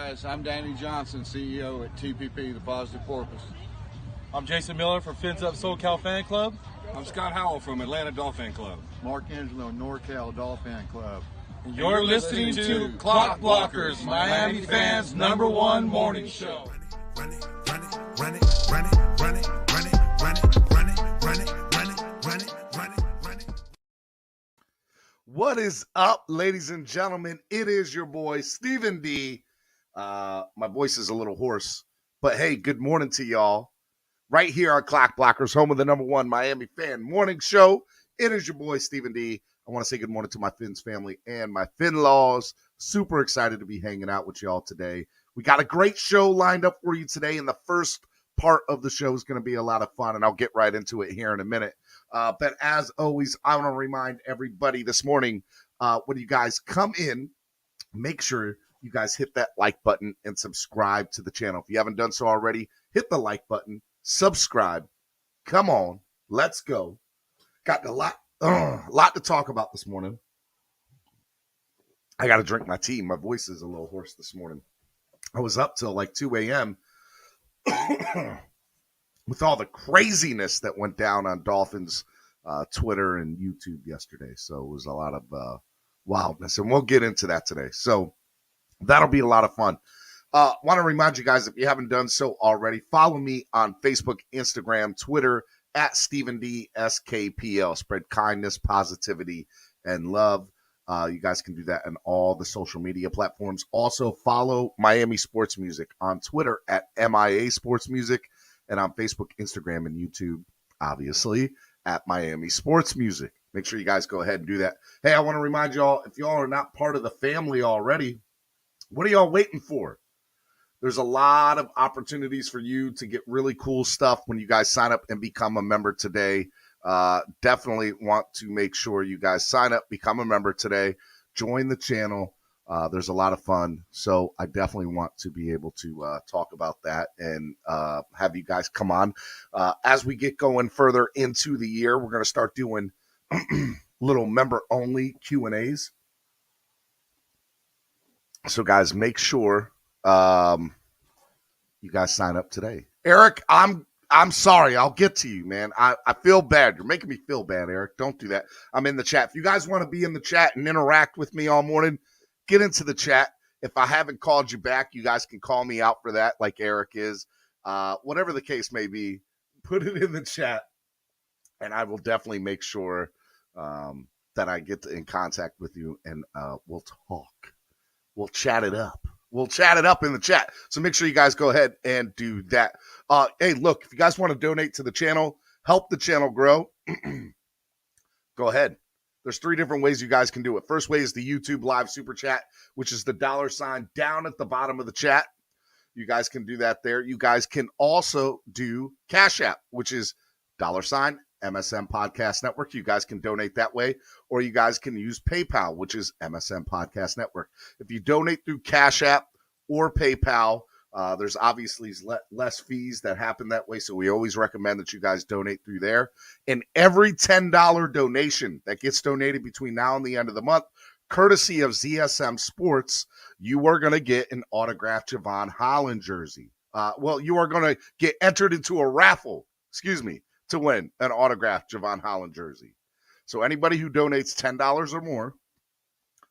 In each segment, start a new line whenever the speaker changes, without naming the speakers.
guys, I'm Danny Johnson, CEO at TPP, The Positive Porpoise.
I'm Jason Miller from Fins Up SoCal Fan Club.
I'm Scott Howell from Atlanta Dolphin Club.
Mark Angelo, NorCal Dolphin Club.
And you're listening to Clock Blockers, Miami fans' #1 morning show.
Run it, run it, run it, run it, run it, run it, run it, run it, run it, run it, run it, run it, run it.
What is up, ladies and gentlemen? It is your boy, Stephen D. My voice is a little hoarse, but hey, good morning to y'all. Right here on Clock Blockers, home of the #1 Miami fan morning show. It is your boy, Stephen D. I want to say good morning to my Fins family and my Fin-laws. Super excited to be hanging out with y'all today. We got a great show lined up for you today, and the first part of the show is going to be a lot of fun, and I'll get right into it here in a minute. But as always, I want to remind everybody this morning, when you guys come in, make sure you guys hit that like button and subscribe to the channel. If you haven't done so already, hit the like button, subscribe. Come on, let's go. Got a lot to talk about this morning. I got to drink my tea. My voice is a little hoarse this morning. I was up till like 2 a.m. with all the craziness that went down on Dolphins Twitter and YouTube yesterday. So it was a lot of wildness, and we'll get into that today. So that'll be a lot of fun. Want to remind you guys, if you haven't done so already, follow me on Facebook, Instagram, Twitter, at Stephen D. SKPL. Spread kindness, positivity, and love. You guys can do that on all the social media platforms. Also, follow Miami Sports Music on Twitter at MIA Sports Music, and on Facebook, Instagram, and YouTube, obviously, at Miami Sports Music. Make sure you guys go ahead and do that. Hey, I want to remind y'all, if y'all are not part of the family already, what are y'all waiting for? There's a lot of opportunities for you to get really cool stuff when you guys sign up and become a member today. Definitely want to make sure you guys sign up, become a member today, join the channel. There's a lot of fun. So I definitely want to be able to talk about that and have you guys come on. As we get going further into the year, we're going to start doing little member-only Q&As. So, guys, make sure you guys sign up today. Eric, I'm sorry. I'll get to you, man. I feel bad. You're making me feel bad, Eric. Don't do that. I'm in the chat. If you guys want to be in the chat and interact with me all morning, get into the chat. If I haven't called you back, you guys can call me out for that like Eric is. Whatever the case may be, put it in the chat, and I will definitely make sure that I get in contact with you, and we'll talk. We'll chat it up. We'll chat it up in the chat. So make sure you guys go ahead and do that. Hey, look, if you guys want to donate to the channel, help the channel grow, go ahead. There's 3 different ways you guys can do it. First way is the YouTube live super chat, which is the $ down at the bottom of the chat. You guys can do that there. You guys can also do Cash App, which is $ MSM Podcast Network. You guys can donate that way, or you guys can use PayPal, which is MSM Podcast Network. If you donate through Cash App or PayPal, there's obviously less fees that happen that way, so we always recommend that you guys donate through there. And every $10 donation that gets donated between now and the end of the month, courtesy of ZSM Sports, you are going to get an autographed Javon Holland jersey. You are going to get entered into a raffle, to win an autographed Javon Holland jersey. So anybody who donates $10 or more,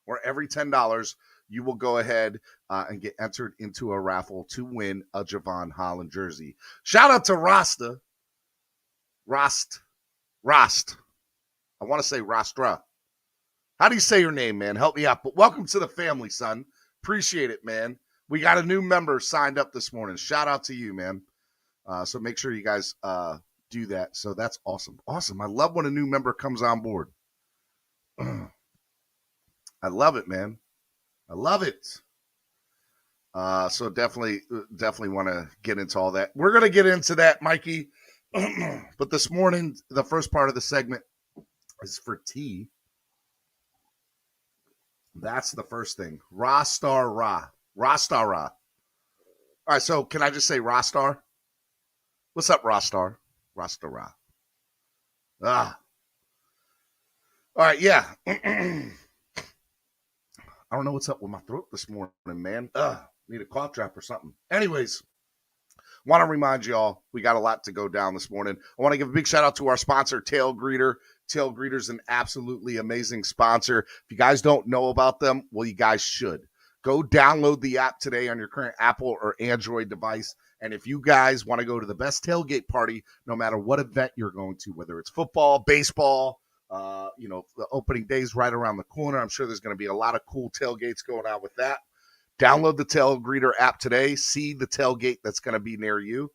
or every $10, you will go ahead and get entered into a raffle to win a Javon Holland jersey. Shout out to Rost. I want to say Rostra. How do you say your name, man? Help me out. But welcome to the family, son. Appreciate it, man. We got a new member signed up this morning. Shout out to you, man. So make sure you guys do that. So that's awesome. Awesome. I love when a new member comes on board. I love it, man. I love it. So definitely want to get into all that. We're going to get into that, Mikey. But this morning, the first part of the segment is for tea. That's the first thing. Rostar Ra. All right, so can I just say Rostar? What's up, Rostar? Rostar Ra. All right, yeah. I don't know what's up with my throat this morning, man. Need a cough drop or something. Anyways, want to remind y'all, we got a lot to go down this morning. I want to give a big shout out to our sponsor, Tail Greeter. Tail Greeter's an absolutely amazing sponsor. If you guys don't know about them, well, you guys should. Go download the app today on your current Apple or Android device. And if you guys want to go to the best tailgate party, no matter what event you're going to, whether it's football, baseball, the opening day's right around the corner. I'm sure there's going to be a lot of cool tailgates going on with that. Download the Tail Greeter app today. See the tailgate that's going to be near you.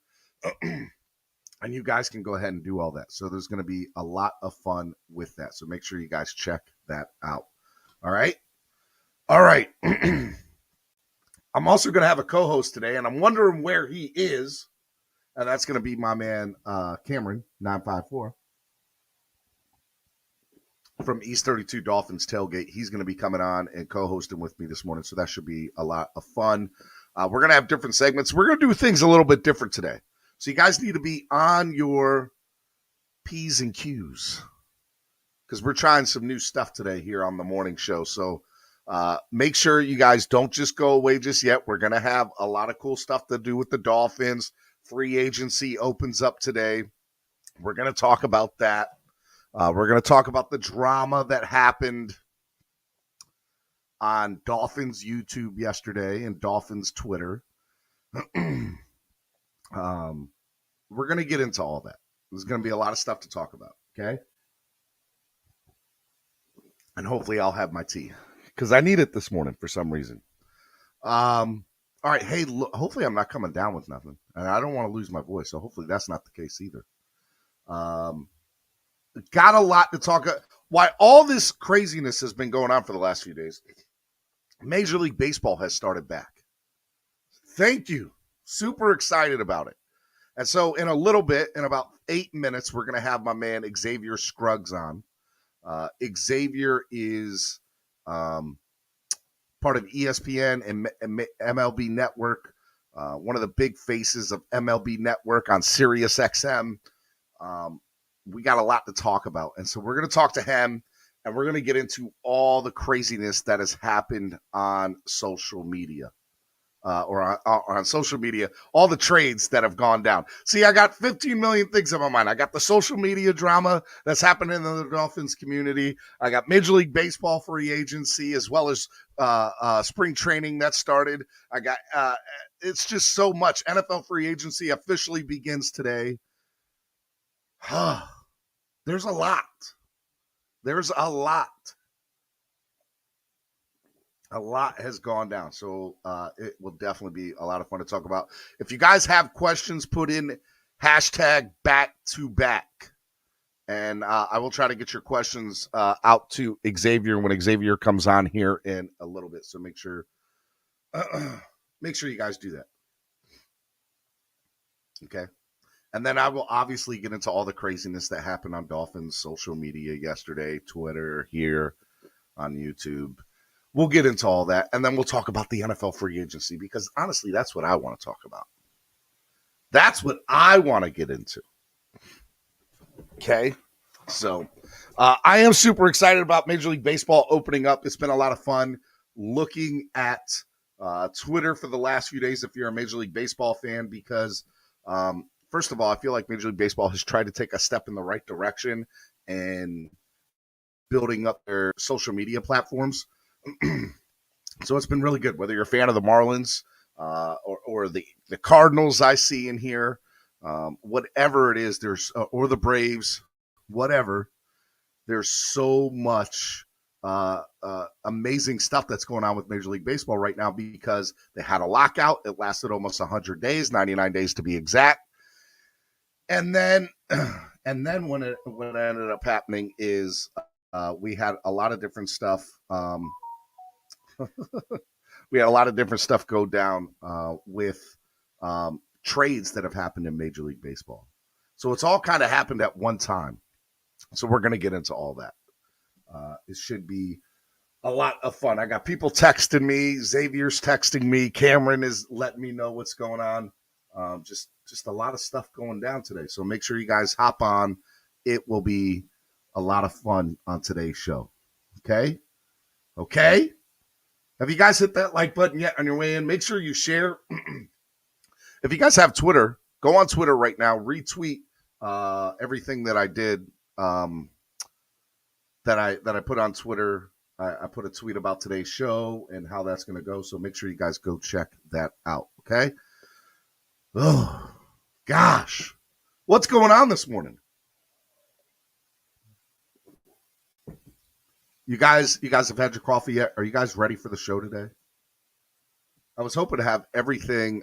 And you guys can go ahead and do all that. So there's going to be a lot of fun with that. So make sure you guys check that out. All right. All right. I'm also going to have a co-host today, and I'm wondering where he is. And that's going to be my man, Cameron, 954. From East 32 Dolphins Tailgate. He's going to be coming on and co-hosting with me this morning, so that should be a lot of fun. We're going to have different segments. We're going to do things a little bit different today. So you guys need to be on your P's and Q's because we're trying some new stuff today here on the morning show. So make sure you guys don't just go away just yet. We're going to have a lot of cool stuff to do with the Dolphins. Free agency opens up today. We're going to talk about that. We're going to talk about the drama that happened on Dolphins YouTube yesterday and Dolphins Twitter. We're going to get into all that. There's going to be a lot of stuff to talk about, okay? And hopefully I'll have my tea because I need it this morning for some reason. All right, hey, hopefully I'm not coming down with nothing. And I don't want to lose my voice, so hopefully that's not the case either. Got a lot to talk about. Why all this craziness has been going on for the last few days. Major League Baseball has started back. Thank you. Super excited about it. And so in a little bit, in about 8 minutes, we're going to have my man Xavier Scruggs on. Xavier is part of ESPN and MLB Network, one of the big faces of MLB Network on Sirius XM. We got a lot to talk about. And so we're going to talk to him, and we're going to get into all the craziness that has happened on social media. Or on social media, all the trades that have gone down. See, I got 15 million things on my mind. I got the social media drama that's happening in the Dolphins community. I got Major League Baseball free agency as well as spring training that started. I got it's just so much. NFL free agency officially begins today. There's a lot. There's a lot. A lot has gone down, so it will definitely be a lot of fun to talk about. If you guys have questions, put in hashtag #back2back, and I will try to get your questions out to Xavier when Xavier comes on here in a little bit. So make sure you guys do that. Okay, and then I will obviously get into all the craziness that happened on Dolphins social media yesterday, Twitter, here on YouTube. We'll get into all that, and then we'll talk about the NFL free agency because, honestly, that's what I want to talk about. That's what I want to get into. Okay? So, I am super excited about Major League Baseball opening up. It's been a lot of fun looking at Twitter for the last few days if you're a Major League Baseball fan because, first of all, I feel like Major League Baseball has tried to take a step in the right direction and building up their social media platforms. So it's been really good, whether you're a fan of the Marlins or the Cardinals I see in here, whatever it is, there's or the Braves, whatever. There's so much amazing stuff that's going on with Major League Baseball right now because they had a lockout. It lasted almost 100 days, 99 days to be exact. And then when it ended up happening is we had a lot of different stuff. We had a lot of different stuff go down with trades that have happened in Major League Baseball. So it's all kind of happened at one time. So we're going to get into all that. It should be a lot of fun. I got people texting me. Xavier's texting me. Cameron is letting me know what's going on. Just a lot of stuff going down today. So make sure you guys hop on. It will be a lot of fun on today's show. Okay? Okay? Have you guys hit that like button yet on your way in? Make sure you share. If you guys have Twitter, go on Twitter right now. Retweet everything that I did that I put on Twitter. I put a tweet about today's show and how that's going to go. So make sure you guys go check that out. Okay. Oh, gosh. What's going on this morning? You guys have had your coffee yet? Are you guys ready for the show today? I was hoping to have everything.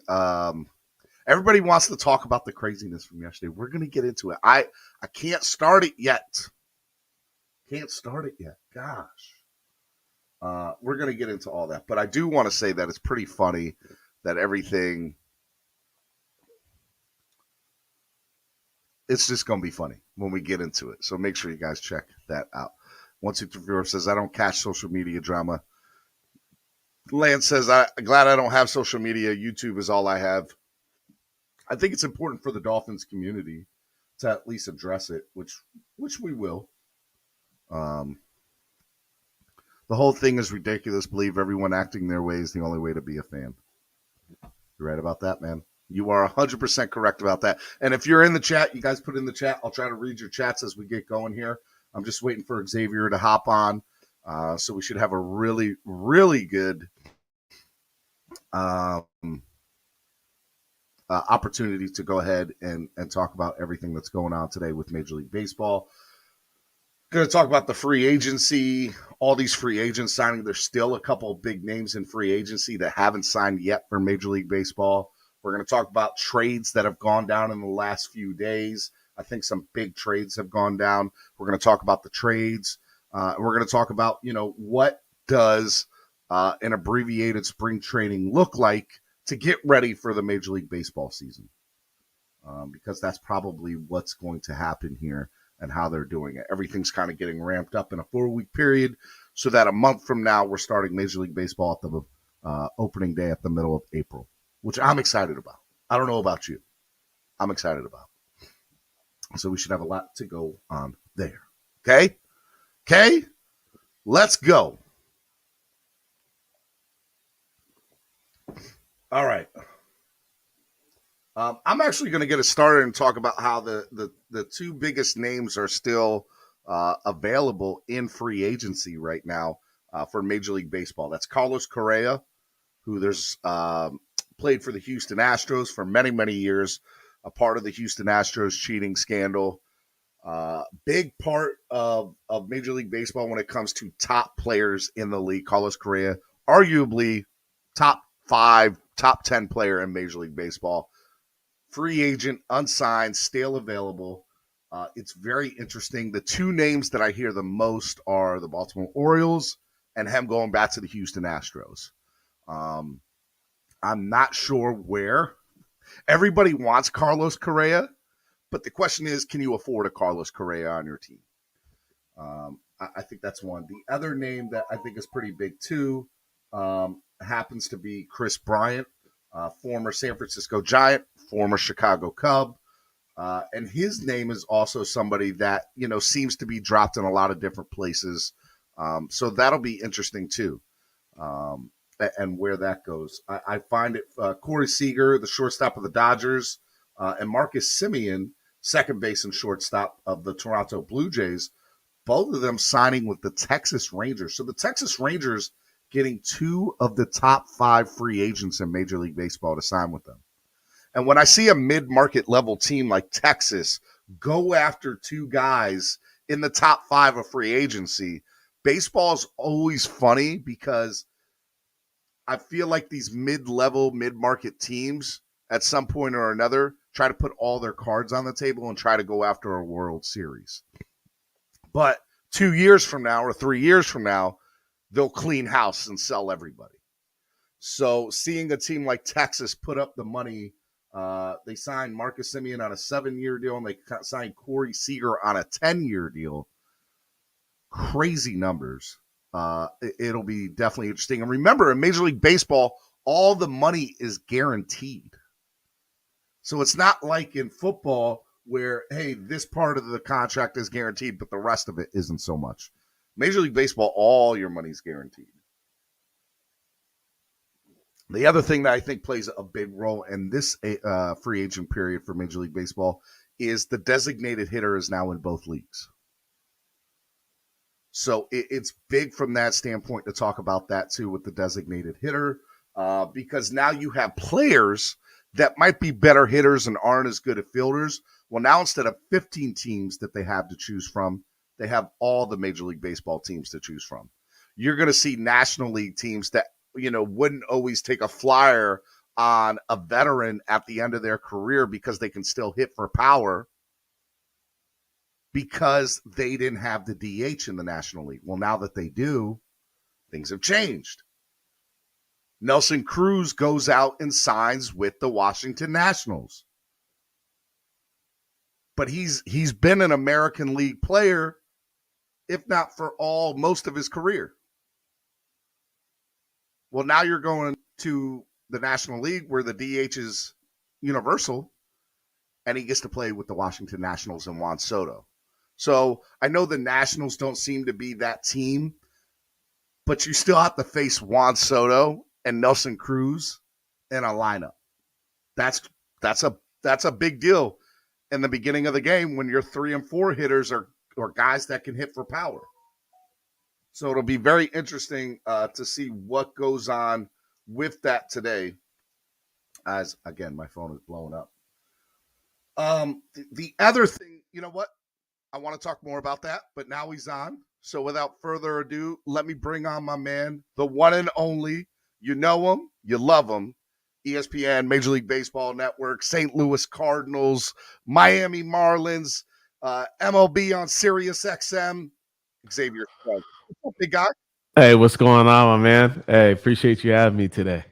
Everybody wants to talk about the craziness from yesterday. We're going to get into it. I can't start it yet. Gosh. We're going to get into all that. But I do want to say that it's pretty funny that everything, it's just going to be funny when we get into it. So make sure you guys check that out. 164 says, I don't catch social media drama. Lance says, I'm glad I don't have social media. YouTube is all I have. I think it's important for the Dolphins community to at least address it, which we will. The whole thing is ridiculous. Believe everyone acting their way is the only way to be a fan. You're right about that, man. You are 100% correct about that. And if you're in the chat, you guys put in the chat. I'll try to read your chats as we get going here. I'm just waiting for Xavier to hop on. So we should have a really, really good opportunity to go ahead and talk about everything that's going on today with Major League Baseball. Going to talk about the free agency, all these free agents signing. There's still a couple of big names in free agency that haven't signed yet for Major League Baseball. We're going to talk about trades that have gone down in the last few days. I think some big trades have gone down. We're going to talk about the trades. We're going to talk about, what does an abbreviated spring training look like to get ready for the Major League Baseball season, because that's probably what's going to happen here and how they're doing it. Everything's kind of getting ramped up in a 4-week period so that a month from now we're starting Major League Baseball at the opening day at the middle of April, which I'm excited about. I don't know about you. I'm excited about. So we should have a lot to go on there. Okay? Let's go. All right. I'm actually going to get us started and talk about how the two biggest names are still available in free agency right now for Major League Baseball. That's Carlos Correa, who there's played for the Houston Astros for many, many years, a part of the Houston Astros cheating scandal. Big part of Major League Baseball when it comes to top players in the league. Carlos Correa, arguably top 5, top 10 player in Major League Baseball. Free agent, unsigned, still available. It's very interesting. The two names that I hear the most are the Baltimore Orioles and him going back to the Houston Astros. I'm not sure where. Everybody wants Carlos Correa, but the question is, can you afford a Carlos Correa on your team? I think that's one. The other name that I think is pretty big too happens to be Chris Bryant, former San Francisco Giant, former Chicago Cub. And his name is also somebody that, seems to be dropped in a lot of different places. So that'll be interesting too. And where that goes. I find it Corey Seeger, the shortstop of the Dodgers, and Marcus Semien, second base and shortstop of the Toronto Blue Jays, both of them signing with the Texas Rangers. So the Texas Rangers getting 2 of the top 5 free agents in Major League Baseball to sign with them. And when I see a mid-market level team like Texas go after 2 guys in the top 5 of free agency, baseball is always funny because I feel like these mid-level, mid-market teams at some point or another try to put all their cards on the table and try to go after a World Series. But 2 years from now or 3 years from now, they'll clean house and sell everybody. So seeing a team like Texas put up the money, they signed Marcus Semien on a 7-year deal and they signed Corey Seager on a 10-year deal. Crazy numbers. It'll be definitely interesting. And remember, in Major League Baseball, all the money is guaranteed. So it's not like in football where, hey, this part of the contract is guaranteed, but the rest of it isn't so much. Major League Baseball, all your money is guaranteed. The other thing that I think plays a big role in this free agent period for Major League Baseball is the designated hitter is now in both leagues. So it's big from that standpoint to talk about that too with the designated hitter, because now you have players that might be better hitters and aren't as good at fielders. Well, now instead of 15 teams that they have to choose from, they have all the Major League Baseball teams to choose from. You're going to see National League teams that, wouldn't always take a flyer on a veteran at the end of their career because they can still hit for power because they didn't have the DH in the National League. Well, now that they do, things have changed. Nelson Cruz goes out and signs with the Washington Nationals. But he's been an American League player, if not for most of his career. Well, now you're going to the National League where the DH is universal, and he gets to play with the Washington Nationals and Juan Soto. So I know the Nationals don't seem to be that team, but you still have to face Juan Soto and Nelson Cruz in a lineup. That's a big deal in the beginning of the game when your 3 and 4 hitters are guys that can hit for power. So it'll be very interesting to see what goes on with that today. As again, my phone is blowing up. The other thing, you know what? I want to talk more about that, but now he's on. So without further ado, let me bring on my man, the one and only. You know him, you love him. ESPN, Major League Baseball Network, St. Louis Cardinals, Miami Marlins, MLB on Sirius XM, Xavier. What's up, big guy?
Hey, what's going on, my man? Hey, appreciate you having me today.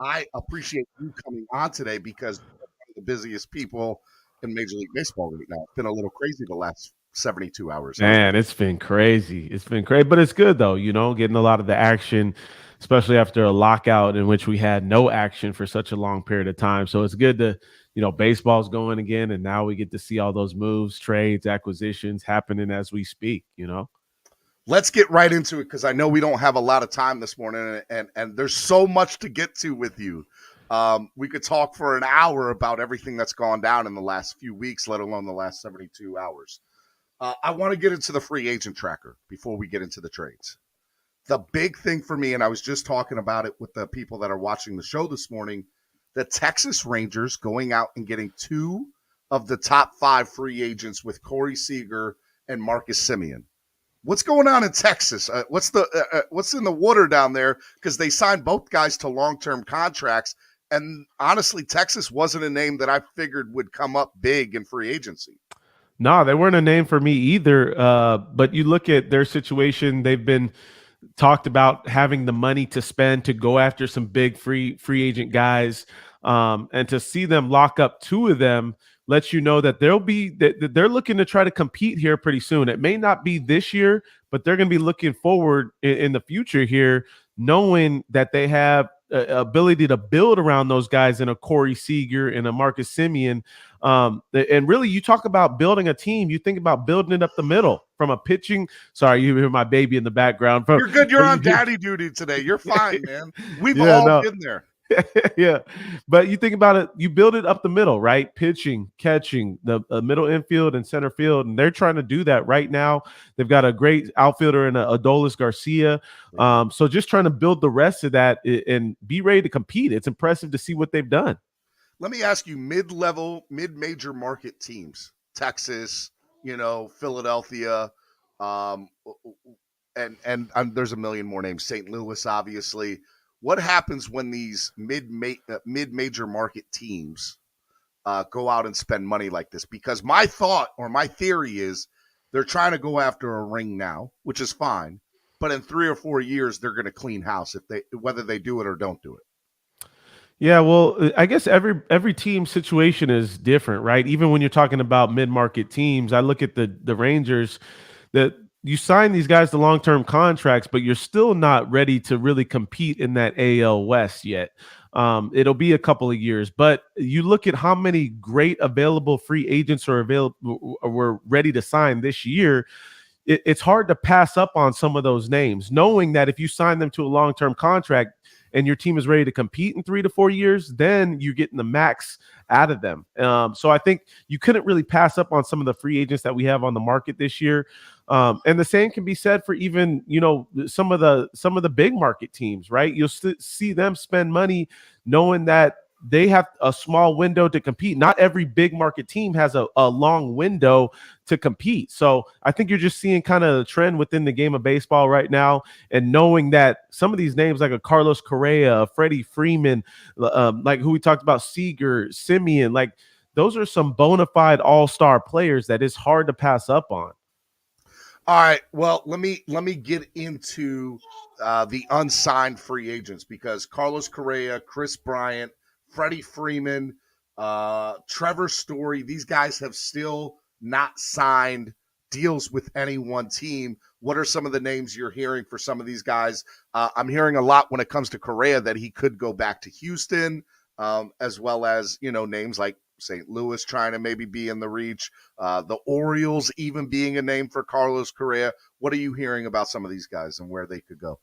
I appreciate you coming on today because you're one of the busiest people in Major League Baseball right now. It's been a little crazy the last 72 hours.
Man, it's been crazy. It's been crazy, but it's good though, getting a lot of the action, especially after a lockout in which we had no action for such a long period of time. So it's good to, baseball's going again, and now we get to see all those moves, trades, acquisitions happening as we speak,
Let's get right into it because I know we don't have a lot of time this morning, and there's so much to get to with you. We could talk for an hour about everything that's gone down in the last few weeks, let alone the last 72 hours. I want to get into the free agent tracker before we get into the trades. The big thing for me, and I was just talking about it with the people that are watching the show this morning, the Texas Rangers going out and getting 2 of the top 5 free agents with Corey Seeger and Marcus Semien. What's going on in Texas? What's in the water down there? Because they signed both guys to long-term contracts, and honestly, Texas wasn't a name that I figured would come up big in free agency.
No, they weren't a name for me either. But you look at their situation; they've been talked about having the money to spend to go after some big free agent guys, and to see them lock up 2 of them lets you know that they're looking to try to compete here pretty soon. It may not be this year, but they're going to be looking forward in the future here, knowing that they have ability to build around those guys in a Corey Seager and a Marcus Semien. And really, you talk about building a team, you think about building it up the middle from a pitching. Sorry, you hear my baby in the background.
You're good. You're on daddy duty today. You're fine, man. We've all been there.
Yeah, but you think about it, you build it up the middle, right? Pitching, catching, the middle infield and center field, and they're trying to do that right now. They've got a great outfielder in Adolis Garcia. So just trying to build the rest of that and be ready to compete. It's impressive to see what they've done.
Let me ask you, mid-level, mid-major market teams, Texas, Philadelphia, and there's a million more names, St. Louis, obviously. What happens when these mid-major market teams go out and spend money like this? Because my thought or my theory is they're trying to go after a ring now, which is fine. But in 3 or 4 years, they're going to clean house whether they do it or don't do it.
Yeah, well, I guess every team situation is different, right? Even when you're talking about mid-market teams, I look at the Rangers that you sign these guys to long-term contracts, but you're still not ready to really compete in that AL West yet. It'll be a couple of years, but you look at how many great available free agents were ready to sign this year. It's hard to pass up on some of those names, knowing that if you sign them to a long-term contract, and your team is ready to compete in 3 to 4 years, then you're getting the max out of them. So I think you couldn't really pass up on some of the free agents that we have on the market this year. And the same can be said for even, some of the big market teams, right? You'll see them spend money knowing that they have a small window to compete. Not every big market team has a long window to compete. So I think you're just seeing kind of the trend within the game of baseball right now, and knowing that some of these names like a Carlos Correa, a Freddie Freeman, like who we talked about, Seeger, Simeon, like those are some bona fide all-star players that is hard to pass up on.
All right. Well, let me get into the unsigned free agents, because Carlos Correa, Chris Bryant, Freddie Freeman, Trevor Story, these guys have still not signed deals with any one team. What are some of the names you're hearing for some of these guys? I'm hearing a lot when it comes to Correa that he could go back to Houston, as well as, names like St. Louis trying to maybe be in the reach, the Orioles even being a name for Carlos Correa. What are you hearing about some of these guys and where they could go?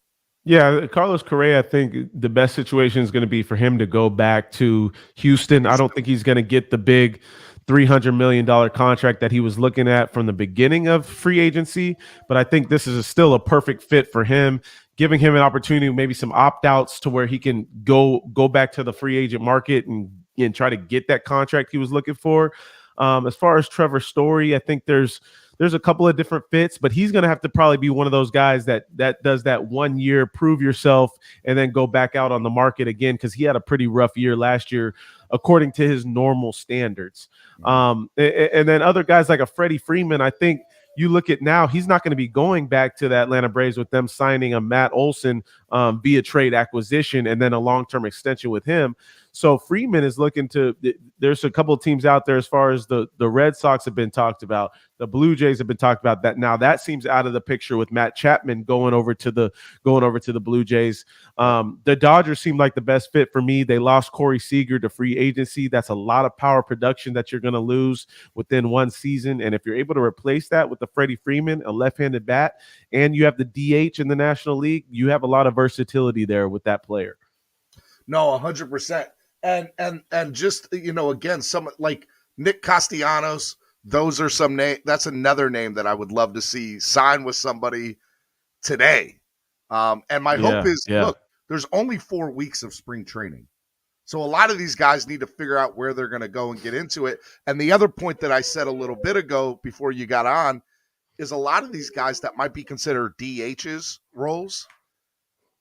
Yeah, Carlos Correa, I think the best situation is going to be for him to go back to Houston. I don't think he's going to get the big $300 million contract that he was looking at from the beginning of free agency, but I think this is still a perfect fit for him, giving him an opportunity, maybe some opt-outs to where he can go back to the free agent market and try to get that contract he was looking for. As far as Trevor Story, I think there's a couple of different fits, but he's going to have to probably be one of those guys that does that 1 year, prove yourself, and then go back out on the market again, because he had a pretty rough year last year, according to his normal standards. And then other guys like a Freddie Freeman, I think you look at now, he's not going to be going back to the Atlanta Braves with them signing a Matt Olson via trade acquisition and then a long-term extension with him. So Freeman is looking to – there's a couple of teams out there as far as the Red Sox have been talked about. The Blue Jays have been talked about. That now that seems out of the picture with Matt Chapman going over to the Blue Jays. The Dodgers seem like the best fit for me. They lost Corey Seager to free agency. That's a lot of power production that you're going to lose within one season. And if you're able to replace that with the Freddie Freeman, a left-handed bat, and you have the DH in the National League, you have a lot of versatility there with that player.
No, 100%. And just, again, some like Nick Castellanos, those are some name. That's another name that I would love to see sign with somebody today. And my hope is, look, there's only 4 weeks of spring training. So a lot of these guys need to figure out where they're going to go and get into it. And the other point that I said a little bit ago before you got on is a lot of these guys that might be considered DHs roles.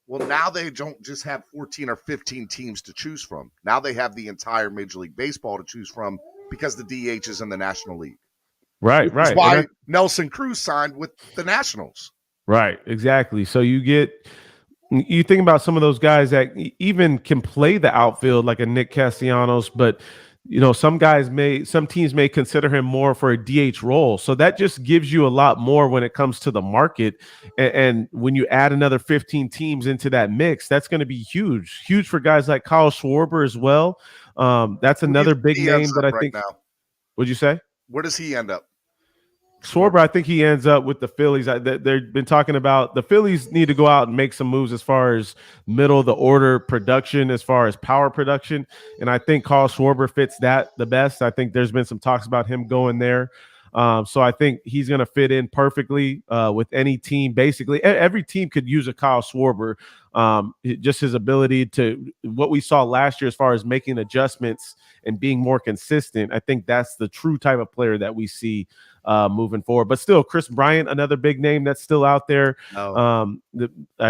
Well, now they don't just have 14 or 15 teams to choose from. Now they have the entire Major League Baseball to choose from because the DH is in the National League.
Right.
That's why Nelson Cruz signed with the Nationals.
Right, exactly. So you think about some of those guys that even can play the outfield like a Nick Castellanos, but some teams may consider him more for a DH role. So that just gives you a lot more when it comes to the market. And when you add another 15 teams into that mix, that's going to be huge for guys like Kyle Schwarber as well. That's another big name that I think. Now. What'd you say?
Where does he end up?
Schwarber, I think he ends up with the Phillies. They've been talking about the Phillies need to go out and make some moves as far as middle of the order production, as far as power production. And I think Kyle Schwarber fits that the best. I think there's been some talks about him going there. So I think he's going to fit in perfectly with any team. Basically, every team could use a Kyle Schwarber. Just his ability to what we saw last year as far as making adjustments and being more consistent. I think that's the true type of player that we see moving forward. But still, Chris Bryant, another big name that's still out there. I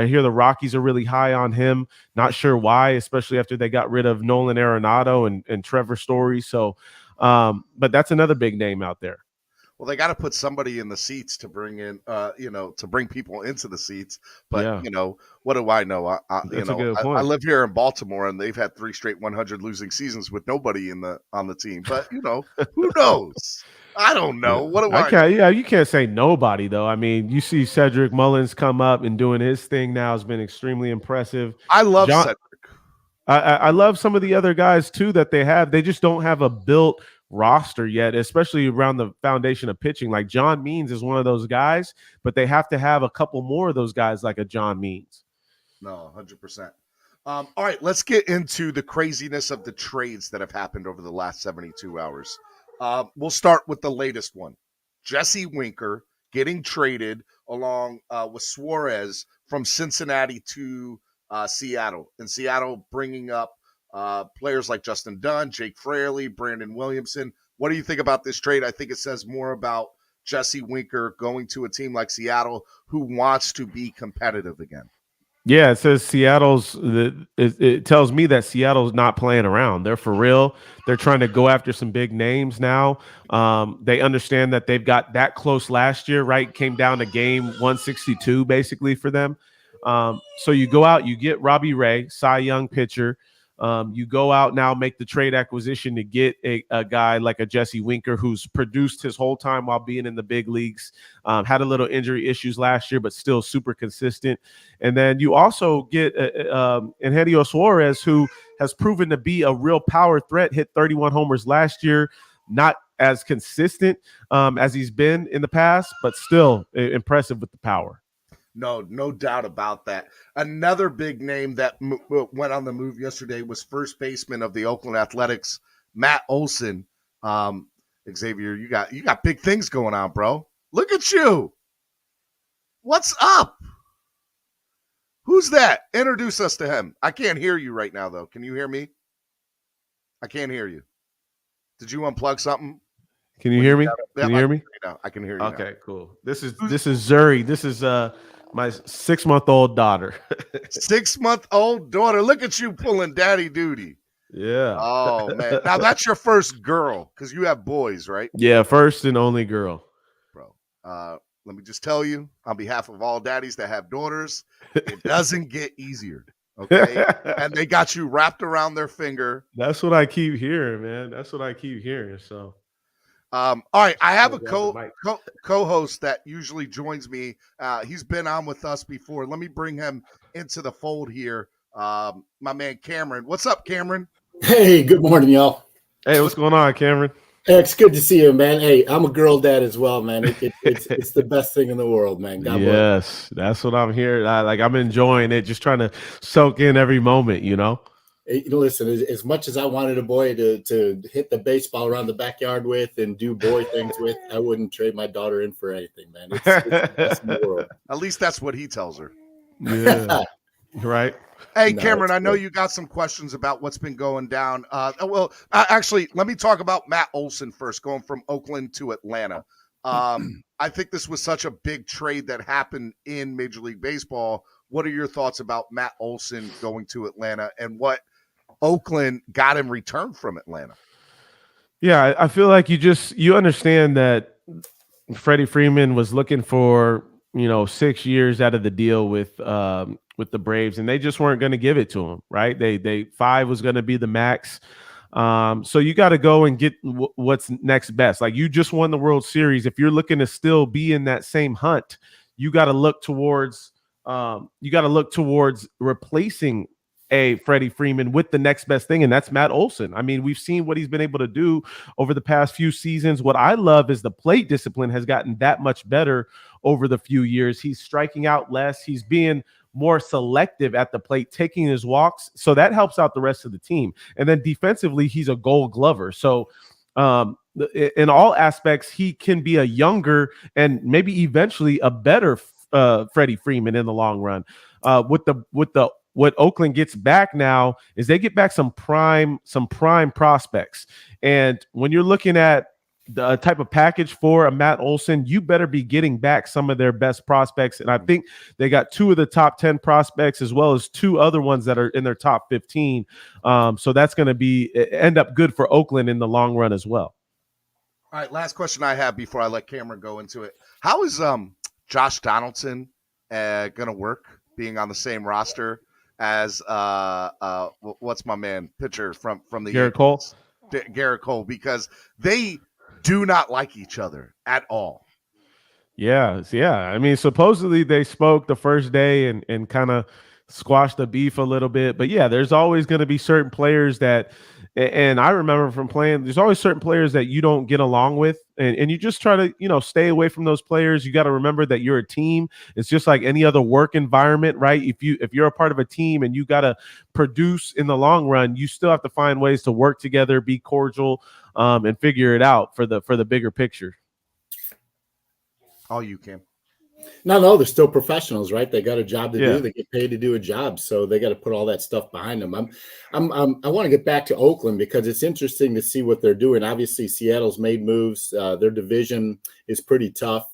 hear the Rockies are really high on him. Not sure why, especially after they got rid of Nolan Arenado and Trevor Story. So, but that's another big name out there.
Well, they got to put somebody in the seats to bring in, to bring people into the seats. But, what do I know? I live here in Baltimore, and they've had 3 straight 100 losing seasons with nobody on the team. But, who knows? I don't know. What do I know?
Yeah, you can't say nobody, though. I mean, you see Cedric Mullins come up and doing his thing now has been extremely impressive.
I love Cedric.
I love some of the other guys, too, that they have. They just don't have a built roster yet, especially around the foundation of pitching. Like John Means is one of those guys, but they have to have a couple more of those guys like a John Means.
No, 100%. All right, let's get into the craziness of the trades that have happened over the last 72 hours. We'll start with the latest one. Jesse Winker getting traded along with Suarez from Cincinnati to Seattle. And Seattle bringing up players like Justin Dunn, Jake Fraley, Brandon Williamson. What do you think about this trade? I think it says more about Jesse Winker going to a team like Seattle who wants to be competitive again.
Yeah, it says it tells me that Seattle's not playing around. They're for real. They're trying to go after some big names now. They understand that they've got that close last year, right? Came down to game 162 basically for them. So you go out, you get Robbie Ray, Cy Young pitcher. You go out now, make the trade acquisition to get a guy like a Jesse Winker who's produced his whole time while being in the big leagues, had a little injury issues last year, but still super consistent. And then you also get Eugenio Suarez, who has proven to be a real power threat, hit 31 homers last year, not as consistent as he's been in the past, but still impressive with the power.
No doubt about that. Another big name that went on the move yesterday was first baseman of the Oakland Athletics, Matt Olson. Xavier, you got big things going on, bro. Look at you. What's up? Who's that? Introduce us to him. I can't hear you right now, though. Can you hear me? I can't hear you. Did you unplug something?
Can you hear me? Can you hear me?
I can hear you.
Okay, now. Cool. This is Zuri. This is my 6-month-old daughter.
6-month-old daughter. Look at you pulling daddy duty.
Yeah.
Oh, man. Now, that's your first girl because you have boys, right?
Yeah, first and only girl.
Bro, let me just tell you, on behalf of all daddies that have daughters, it doesn't get easier, okay? And they got you wrapped around their finger.
That's what I keep hearing, man. That's what I keep hearing, so.
All right, I have a co-host that usually joins me. He's been on with us before. Let me bring him into the fold here. My man Cameron. What's up, Cameron?
Hey, good morning, y'all.
Hey, what's going on, Cameron?
Hey, it's good to see you, man. Hey, I'm a girl dad as well, man. It's the best thing in the world, man. God
bless. That's what I'm here. I'm enjoying it, just trying to soak in every moment, you know?
Listen, as much as I wanted a boy to hit the baseball around the backyard with and do boy things with, I wouldn't trade my daughter in for anything, man. It's the best in the world.
At least that's what he tells her.
Yeah. Right.
Hey, Cameron, I know you got some questions about what's been going down. Actually, let me talk about Matt Olson first, going from Oakland to Atlanta. I think this was such a big trade that happened in Major League Baseball. What are your thoughts about Matt Olson going to Atlanta and what Oakland got in return from Atlanta?
Yeah, I feel like you understand that Freddie Freeman was looking for 6 years out of the deal with the Braves, and they just weren't going to give it to him, right? They 5 was going to be the max. So you got to go and get what's next best. Like, you just won the World Series. If you're looking to still be in that same hunt, you got to look towards replacing a Freddie Freeman with the next best thing, and that's Matt Olson. I mean, we've seen what he's been able to do over the past few seasons. What I love is the plate discipline has gotten that much better over the few years. He's striking out less. He's being more selective at the plate, taking his walks. So that helps out the rest of the team. And then defensively, he's a Gold Glover. So in all aspects, he can be a younger and maybe eventually a better Freddie Freeman in the long run. What Oakland gets back now is they get back some prime prospects. And when you're looking at the type of package for a Matt Olson, you better be getting back some of their best prospects. And I think they got 2 of the top 10 prospects as well as 2 other ones that are in their top 15. So that's going to end up good for Oakland in the long run as well.
All right, last question I have before I let Cameron go into it. How is Josh Donaldson going to work being on the same roster as what's my man pitcher from the
Garrett Cole?
Garrett Cole, because they do not like each other at all.
Yeah. I mean, supposedly they spoke the first day and kind of squash the beef a little bit. But yeah, there's always going to be certain players that, and I remember from playing, there's always certain players that you don't get along with, and you just try to, stay away from those players. You got to remember that you're a team. It's just like any other work environment, right? If you're a part of a team and you got to produce in the long run, you still have to find ways to work together, be cordial, and figure it out for the bigger picture.
All you can.
No, they're still professionals, right? They got a job to
Yeah.
do. They get paid to do a job, so they got to put all that stuff behind them. I want to get back to Oakland because it's interesting to see what they're doing. Obviously, Seattle's made moves. Their division is pretty tough.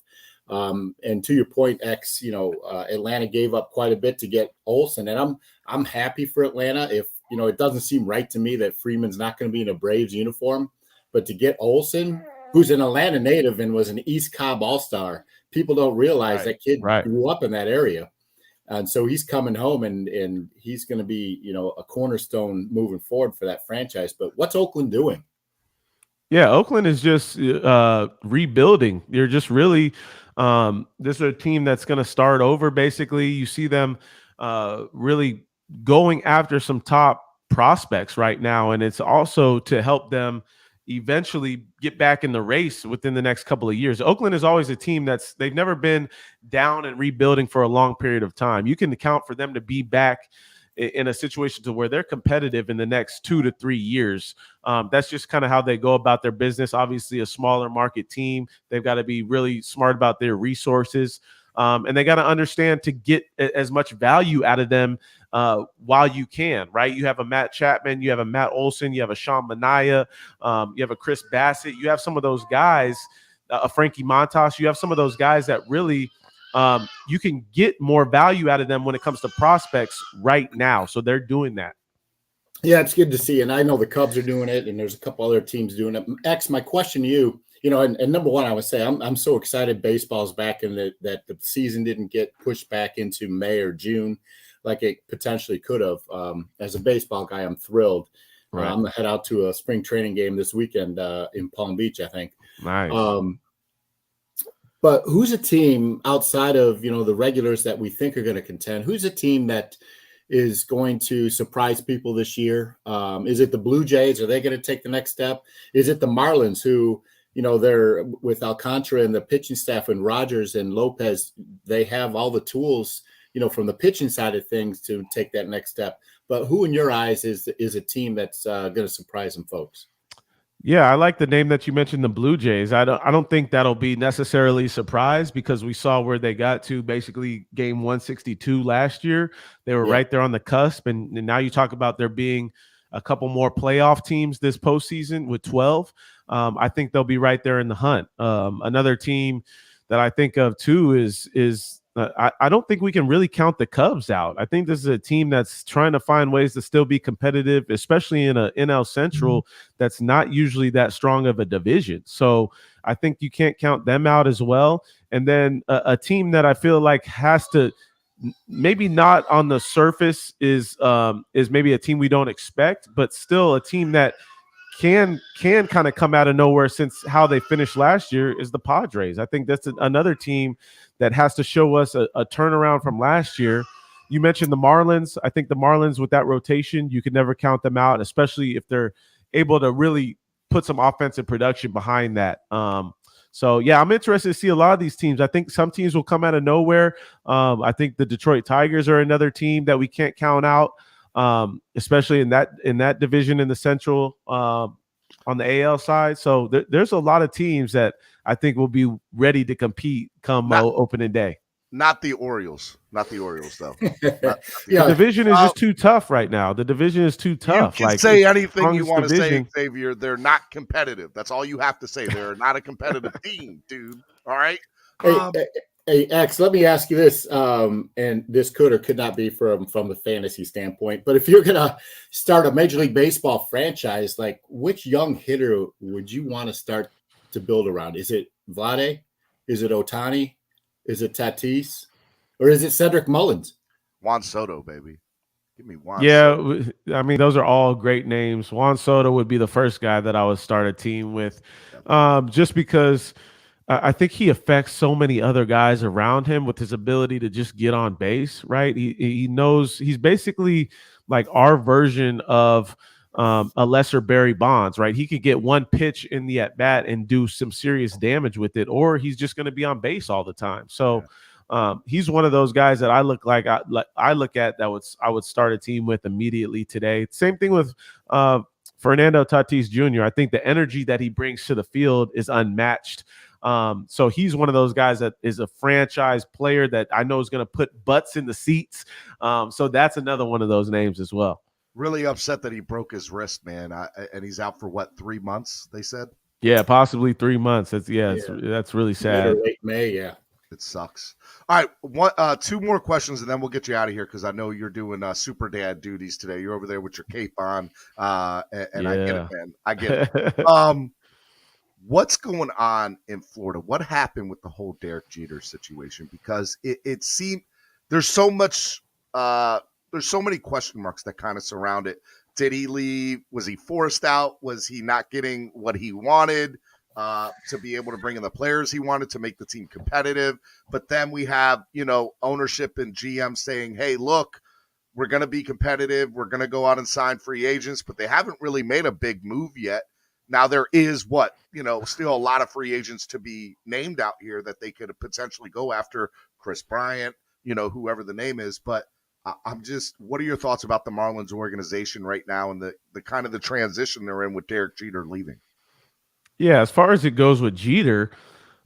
And to your point, X, Atlanta gave up quite a bit to get Olson, and I'm happy for Atlanta. If it doesn't seem right to me that Freeman's not going to be in a Braves uniform, but to get Olson, who's an Atlanta native and was an East Cobb All-Star. People don't realize that kid grew up in that area. And so he's coming home and he's going to be, a cornerstone moving forward for that franchise. But what's Oakland doing?
Yeah, Oakland is just rebuilding. They're just really this is a team that's going to start over, basically. You see them really going after some top prospects right now, and it's also to help them eventually get back in the race within the next couple of years. Oakland is always a team they've never been down and rebuilding for a long period of time. You can account for them to be back in a situation to where they're competitive in the next 2 to 3 years. That's just kind of how they go about their business. Obviously, a smaller market team, they've got to be really smart about their resources. And they got to understand to get as much value out of them while you can, right? You have a Matt Chapman, you have a Matt Olson, you have a Sean Manaea, you have a Chris Bassett, you have some of those guys, a Frankie Montas, you have some of those guys that really you can get more value out of them when it comes to prospects right now. So they're doing that.
Yeah, it's good to see. And I know the Cubs are doing it, and there's a couple other teams doing it. X, my question to you, and number one, I would say I'm so excited baseball's back and that the season didn't get pushed back into May or June like it potentially could have. As a baseball guy, I'm thrilled. Right. I'm going to head out to a spring training game this weekend in Palm Beach, I think.
Nice.
But who's a team outside of, the regulars that we think are going to contend? Who's a team that is going to surprise people this year? Is it the Blue Jays? Are they going to take the next step? Is it the Marlins who, they're with Alcantara and the pitching staff and Rogers and Lopez, they have all the tools, from the pitching side of things to take that next step. But who in your eyes is a team that's going to surprise some folks?
Yeah, I like the name that you mentioned, the Blue Jays. I don't think that'll be necessarily surprised because we saw where they got to basically game 162 last year. They were right there on the cusp, and now you talk about there being a couple more playoff teams this postseason with 12. I think they'll be right there in the hunt. Another team that I think of too is I don't think we can really count the Cubs out. I think this is a team that's trying to find ways to still be competitive, especially in a NL Central that's not usually that strong of a division. So I think you can't count them out as well. And then a team that I feel like has to maybe not on the surface is maybe a team we don't expect, but still a team that can kind of come out of nowhere since how they finished last year is the Padres. I think that's another team that has to show us a turnaround from last year. You mentioned the Marlins. I think the Marlins with that rotation, you can never count them out, especially if they're able to really put some offensive production behind that. So, yeah, I'm interested to see a lot of these teams. I think some teams will come out of nowhere. I think the Detroit Tigers are another team that we can't count out. Especially in that division in the Central on the AL side. So there's a lot of teams that I think will be ready to compete come opening day.
Not the Orioles. Not the Orioles, though.
The division is just too tough right now. The division is too tough.
You can say anything you want to say, Xavier. They're not competitive. That's all you have to say. They're not a competitive team, dude. All right?
Hey, X, let me ask you this, and this could or could not be from the fantasy standpoint, but if you're going to start a Major League Baseball franchise, like which young hitter would you want to start to build around? Is it Vlade? Is it Ohtani? Is it Tatis? Or is it Cedric Mullins?
Juan Soto, baby. Give me Juan
Soto. I mean, those are all great names. Juan Soto would be the first guy that I would start a team with, just because I think he affects so many other guys around him with his ability to just get on base, right? He knows he's basically like our version of a lesser Barry Bonds, right? He could get one pitch in the at bat and do some serious damage with it, or he's just going to be on base all the time. So he's one of those guys that I look at that I would start a team with immediately today. Same thing with Fernando Tatis Jr. I think the energy that he brings to the field is unmatched. So he's one of those guys that is a franchise player that I know is going to put butts in the seats. So that's another one of those names as well.
Really upset that he broke his wrist, man. And he's out for what, 3 months, they said?
Yeah, possibly 3 months. That's really sad.
Late May, yeah.
It sucks. All right, two more questions, and then we'll get you out of here because I know you're doing super dad duties today. You're over there with your cape on, and I get it, man. I get it. What's going on in Florida? What happened with the whole Derek Jeter situation? Because it seemed there's so much there's so many question marks that kind of surround it. Did he leave? Was he forced out? Was he not getting what he wanted to be able to bring in the players he wanted to make the team competitive? But then we have, ownership and GM saying, hey, look, we're going to be competitive. We're going to go out and sign free agents, but they haven't really made a big move yet. Now there is still a lot of free agents to be named out here that they could potentially go after, Chris Bryant, whoever the name is. But what are your thoughts about the Marlins organization right now and the kind of the transition they're in with Derek Jeter leaving?
Yeah, as far as it goes with Jeter,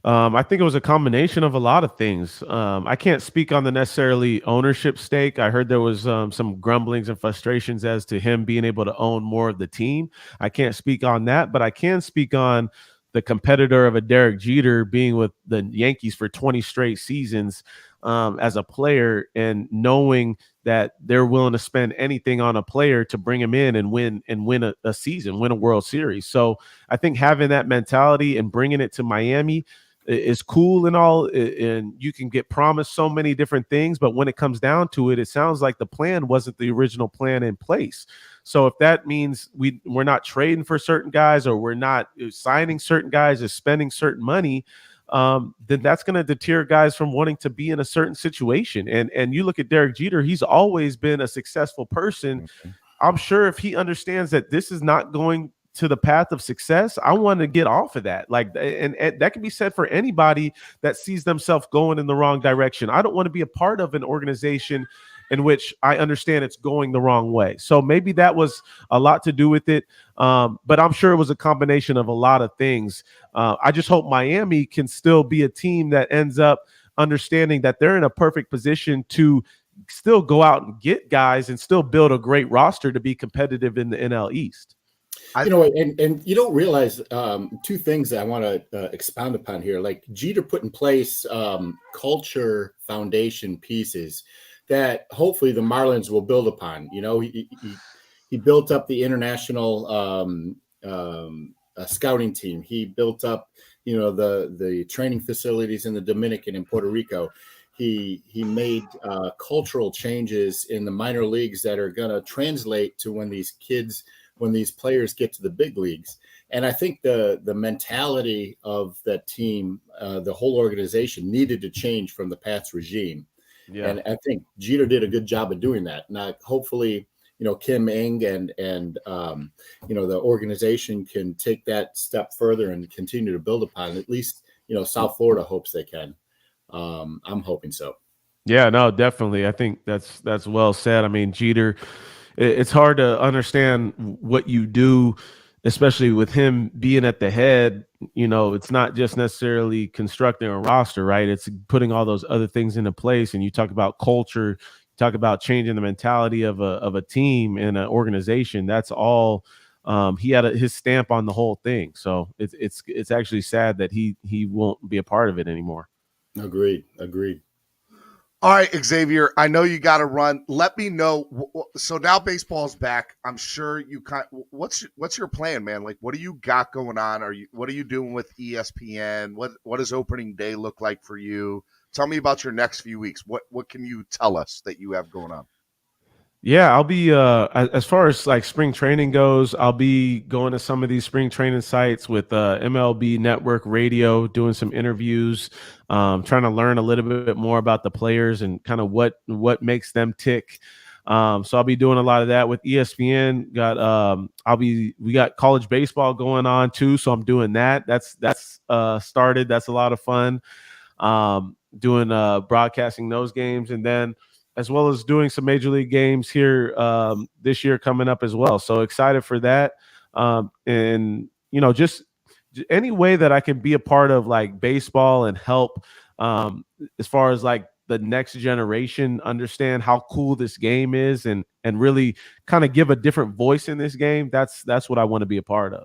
I think it was a combination of a lot of things. I can't speak on the necessarily ownership stake. I heard there was some grumblings and frustrations as to him being able to own more of the team. I can't speak on that, but I can speak on the competitor of a Derek Jeter being with the Yankees for 20 straight seasons as a player, and knowing that they're willing to spend anything on a player to bring him in and win a season, win a World Series. So I think having that mentality and bringing it to Miami is cool and all, and you can get promised so many different things, but when it comes down to it, it sounds like the plan wasn't the original plan in place. So if that means we're not trading for certain guys, or we're not signing certain guys or spending certain money, then that's going to deter guys from wanting to be in a certain situation. And you look at Derek Jeter, he's always been a successful person. Mm-hmm. I'm sure if he understands that this is not going to the path of success, I want to get off of that. And that can be said for anybody that sees themselves going in the wrong direction. I don't want to be a part of an organization in which I understand it's going the wrong way. So maybe that was a lot to do with it. But I'm sure it was a combination of a lot of things. I just hope Miami can still be a team that ends up understanding that they're in a perfect position to still go out and get guys and still build a great roster to be competitive in the NL East.
And you don't realize two things that I want to expound upon here. Like Jeter put in place culture foundation pieces that hopefully the Marlins will build upon. He built up the international scouting team. He built up, the training facilities in the Dominican and Puerto Rico. He made cultural changes in the minor leagues that are going to translate to when these players get to the big leagues. And I think the mentality of that team, the whole organization needed to change from the Pats regime. Yeah. And I think Jeter did a good job of doing that. Now, hopefully, Kim Ng and the organization can take that step further and continue to build upon it. At least, South Florida hopes they can. I'm hoping so.
Yeah, no, definitely. I think that's well said. I mean, Jeter, it's hard to understand what you do, especially with him being at the head. It's not just necessarily constructing a roster, right? It's putting all those other things into place. And you talk about culture, you talk about changing the mentality of a team and an organization. That's all. He had his stamp on the whole thing. So it's actually sad that he won't be a part of it anymore.
Agreed.
All right, Xavier, I know you got to run. Let me know. So now baseball's back. I'm sure what's your plan, man? Like, what do you got going on? What are you doing with ESPN? What does opening day look like for you? Tell me about your next few weeks. What can you tell us that you have going on?
Yeah, I'll be as far as like spring training goes, I'll be going to some of these spring training sites with MLB Network Radio, doing some interviews, trying to learn a little bit more about the players and kind of what makes them tick. So I'll be doing a lot of that with ESPN. We got college baseball going on too, so I'm doing that. That's started. That's a lot of fun. Doing broadcasting those games, and then as well as doing some major league games here this year coming up as well. So excited for that. And just any way that I can be a part of like baseball and help as far as like the next generation understand how cool this game is and really kind of give a different voice in this game. That's what I want to be a part of.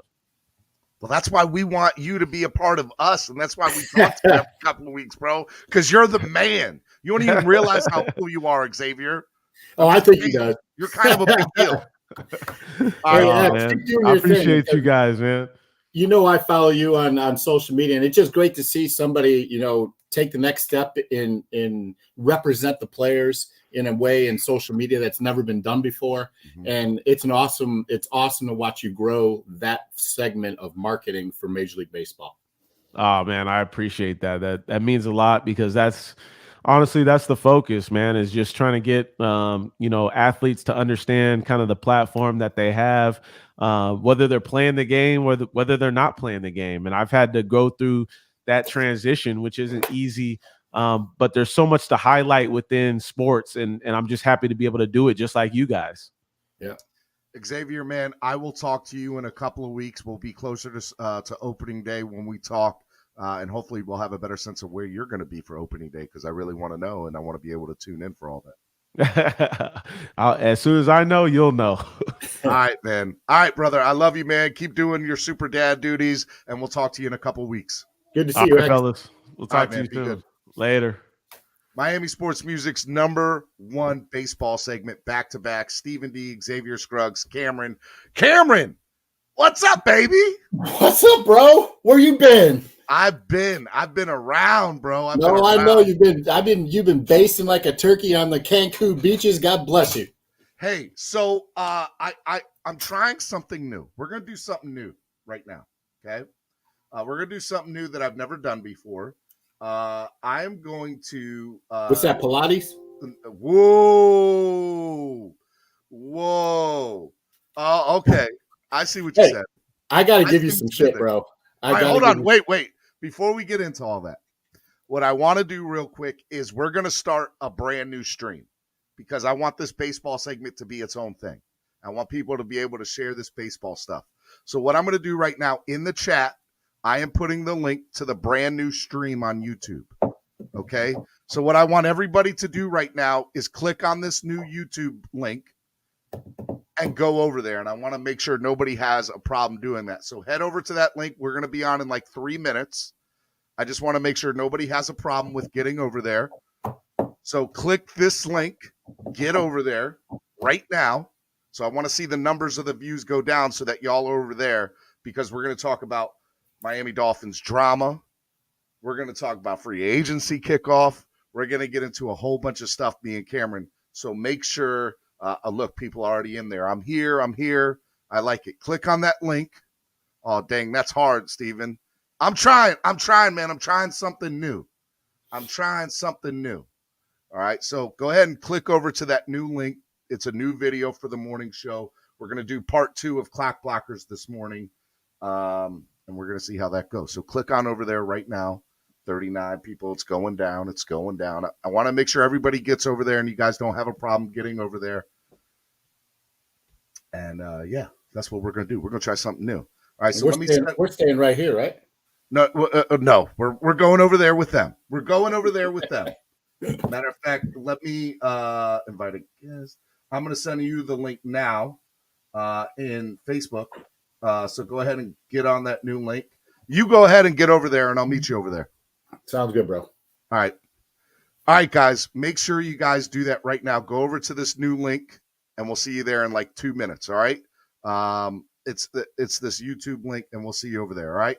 Well, that's why we want you to be a part of us, and that's why we talked to you every couple of weeks, bro, because you're the man. You don't even realize how cool you are, Xavier.
Oh, I think he does.
You're kind of a big deal.
I appreciate you guys, man.
I follow you on social media, and it's just great to see somebody, take the next step in represent the players in a way in social media that's never been done before. Mm-hmm. And it's awesome to watch you grow that segment of marketing for Major League Baseball.
Oh man, I appreciate that. That means a lot because that's the focus, man, is just trying to get athletes to understand kind of the platform that they have, whether they're playing the game or whether they're not playing the game. And I've had to go through that transition, which isn't easy. But there's so much to highlight within sports, and I'm just happy to be able to do it just like you guys.
Yeah.
Xavier, man, I will talk to you in a couple of weeks. We'll be closer to opening day when we talk, and hopefully we'll have a better sense of where you're going to be for opening day because I really want to know, and I want to be able to tune in for all that.
As soon as I know, you'll know.
All right, man. All right, brother. I love you, man. Keep doing your super dad duties, and we'll talk to you in a couple of weeks.
Good to see you,
fellas. We'll talk to you soon.
Good.
Later.
Miami Sports Music's #1 baseball segment, back-to-back. Stephen D, Xavier Scruggs, Cameron. Cameron, what's up, baby?
What's up, bro? Where you been?
I've been around, bro.
I know you've been basting like a turkey on the Cancun beaches. God bless you.
Hey, so I'm trying something new. We're gonna do something new right now. Okay, we're gonna do something new that I've never done before. I'm going to
what's that, Pilates?
Whoa. Okay. I see what you said.
I gotta give you some shit, bro.
Hold on. Wait. Before we get into all that, what I want to do real quick is we're gonna start a brand new stream because I want this baseball segment to be its own thing. I want people to be able to share this baseball stuff. So what I'm gonna do right now in the chat, I am putting the link to the brand new stream on YouTube. Okay. So what I want everybody to do right now is click on this new YouTube link and go over there. And I want to make sure nobody has a problem doing that. So head over to that link. We're going to be on in like 3 minutes. I just want to make sure nobody has a problem with getting over there. So click this link, get over there right now. So I want to see the numbers of the views go down so that y'all are over there because we're going to talk about Miami Dolphins drama. We're going to talk about free agency kickoff. We're going to get into a whole bunch of stuff, me and Cameron. So make sure, look, people are already in there. I'm here. I like it. Click on that link. Oh, dang, that's hard, Steven. I'm trying, man. I'm trying something new. All right, so go ahead and click over to that new link. It's a new video for the morning show. We're going to do part 2 of Clock Blockers this morning. And we're going to see how that goes. So click on over there right now. 39 people. It's going down. I want to make sure everybody gets over there and you guys don't have a problem getting over there. And yeah, that's what we're going to do. We're going to try something new. All right. So
we're staying right here, right?
No, we're going over there with them. Matter of fact, let me invite a guest. I'm going to send you the link now in Facebook. So go ahead and get on that new link. You go ahead and get over there, and I'll meet you over there.
Sounds good, bro.
All right, guys. Make sure you guys do that right now. Go over to this new link, and we'll see you there in like 2 minutes. All right. It's this YouTube link, and we'll see you over there. All right.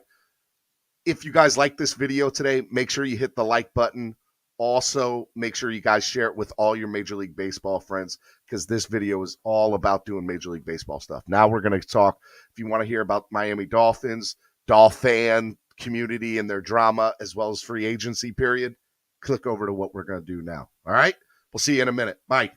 If you guys like this video today, make sure you hit the like button. Also, make sure you guys share it with all your Major League Baseball friends because this video is all about doing Major League Baseball stuff. Now we're going to talk, if you want to hear about Miami Dolphins, Dolphin community and their drama, as well as free agency period, click over to what we're going to do now. All right? We'll see you in a minute. Bye.